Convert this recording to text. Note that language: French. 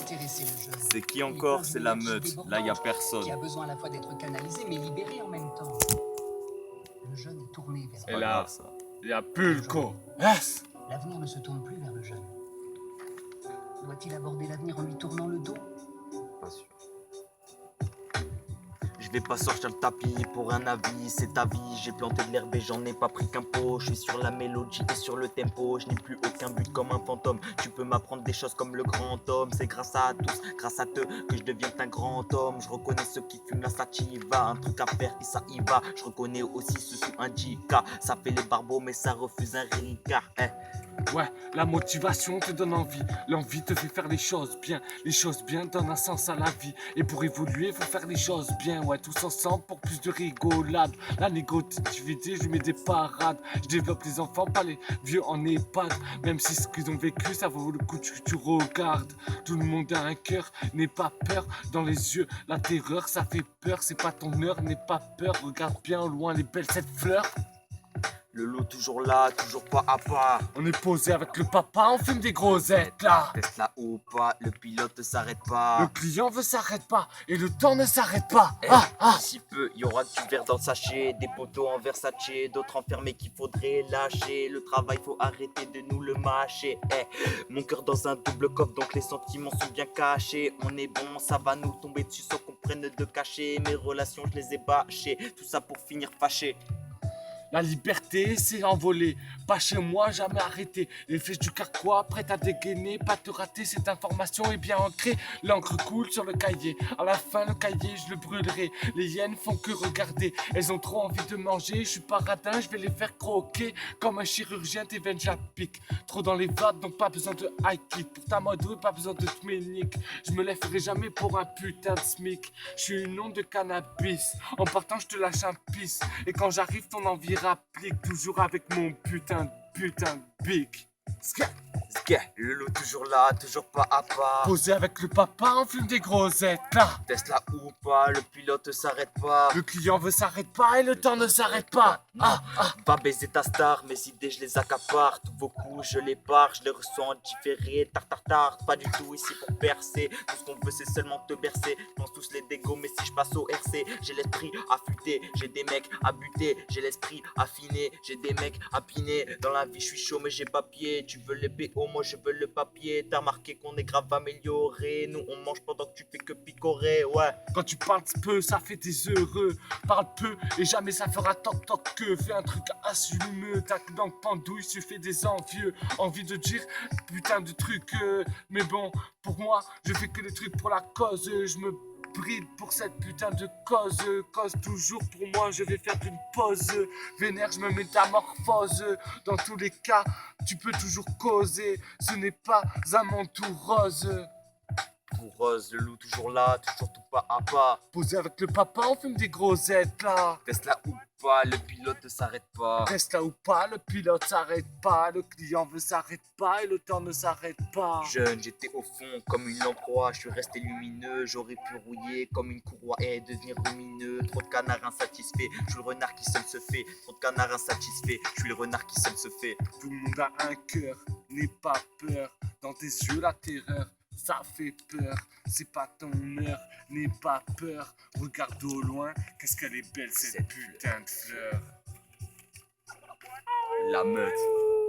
intéresser le jeune. C'est qui Il encore? est dans C'est une la énergie meute. débordante Là, y a personne. qui a besoin à la fois d'être canalisé mais libéré en même temps. Le jeune est tourné vers Pas Et grave, là, ça. il y a Pulco. Yes. l'avenir ne se tourne plus vers le jeune. Doit-il aborder l'avenir en lui tournant le dos? Pas sûr. Je vais pas sortir le tapis pour un avis, c'est ta vie. J'ai planté de l'herbe et j'en ai pas pris qu'un pot. Je suis sur la mélodie et sur le tempo. Je n'ai plus aucun but comme un fantôme. Tu peux m'apprendre des choses comme le grand homme. C'est grâce à tous, grâce à eux que je deviens un grand homme. Je reconnais ceux qui fument la sativa. Un truc à faire et ça y va. Je reconnais aussi ceux sous indica. Ça fait les barbeaux mais ça refuse un ricard. Ouais, la motivation te donne envie. L'envie te fait faire les choses bien. Les choses bien donnent un sens à la vie. Et pour évoluer, faut faire les choses bien. Ouais, tous ensemble pour plus de rigolade. La négativité, je lui mets des parades. Je développe les enfants, pas les vieux en EHPAD. Même si ce qu'ils ont vécu, ça vaut le coup que tu regardes. Tout le monde a un cœur, n'aie pas peur. Dans les yeux, la terreur, ça fait peur. C'est pas ton heure, n'aie pas peur. Regarde bien au loin les belles cette fleur. Le lot toujours là, toujours pas à pas. On est posé avec le papa, on fume des grosettes là. Tesla ou pas, le pilote s'arrête Le pas. client veut s'arrête pas et le temps ne s'arrête pas. Ah. D'ici peu, il y aura du verre dans le sachet, des poteaux en Versace, d'autres enfermés qu'il faudrait lâcher. Le travail, faut arrêter de nous le mâcher. Mon cœur dans un double coffre, donc les sentiments sont bien cachés. On est bon, ça va nous tomber dessus sans qu'on prenne de cachet. Mes relations, je les ai bâchées, tout ça pour finir fâché. La liberté c'est envolé, pas chez moi, jamais arrêté. Les flèches du carquois, prêtes à dégainer, pas te rater, cette information est bien ancrée. L'encre coule sur le cahier, à la fin le cahier je le brûlerai. Les hyènes font que regarder, elles ont trop envie de manger. Je suis pas radin, je vais les faire croquer. Comme un chirurgien, tes veines j'applique. Trop dans les vagues, donc pas besoin de high kick. Pour ta mode, pas besoin de tménique. Je me lèverai jamais pour un putain de smic. Je suis une onde de cannabis, en partant je te lâche un pisse. Et quand j'arrive ton envie rapplique, toujours avec mon putain de bic. Le lot toujours là, toujours pas à pas. Posé avec le papa, on fume des grosettes là. Tesla ou pas, le pilote s'arrête pas. Le client veut s'arrête pas et le temps ne s'arrête pas. Va baiser ta star, mes idées je les accapare. Tous vos coups je les pars, je les ressens en différé. Tard, pas du tout ici pour percer. Tout ce qu'on veut c'est seulement te bercer. Je pense tous les dégos, mais si je passe au RC, j'ai l'esprit affûté, j'ai des mecs à buter, j'ai l'esprit affiné, j'ai des mecs à piner. Dans la vie je suis chaud mais j'ai papier. Tu veux les BO, moi je veux le papier. T'as remarqué qu'on est grave amélioré. Nous on mange pendant que tu fais que picorer, ouais. Quand tu parles peu, ça fait des heureux. Parle peu et jamais ça fera toc toc que. Fais un truc assumeux, tac dans le pendouille, tu fais des envieux. Envie de dire putain de trucs, mais bon, pour moi, je fais que des trucs pour la cause. Je me bride pour cette putain de cause. Cause toujours pour moi, je vais faire une pause. Vénère, je me métamorphose. Dans tous les cas, tu peux toujours causer. Ce n'est pas un manteau rose. Pour Rose, le loup toujours là, toujours tout pas à pas. Posé avec le papa, on fume des grosettes là. Tesla ou pas, le pilote s'arrête pas. Tesla ou pas, le pilote s'arrête pas. Le client veut s'arrête pas et le temps ne s'arrête pas. Jeune, j'étais au fond comme une lamproie, je suis resté lumineux. J'aurais pu rouiller comme une courroie et devenir lumineux. Trop de canards insatisfaits, je suis le renard qui seul se fait. Trop de canards insatisfaits, je suis le renard qui seul se fait. Tout le monde a un cœur, n'aie pas peur. Dans tes yeux la terreur, ça fait peur. C'est pas ton heure, n'aie pas peur. Regarde au loin, qu'est-ce qu'elle est belle cette putain de fleur. La meute.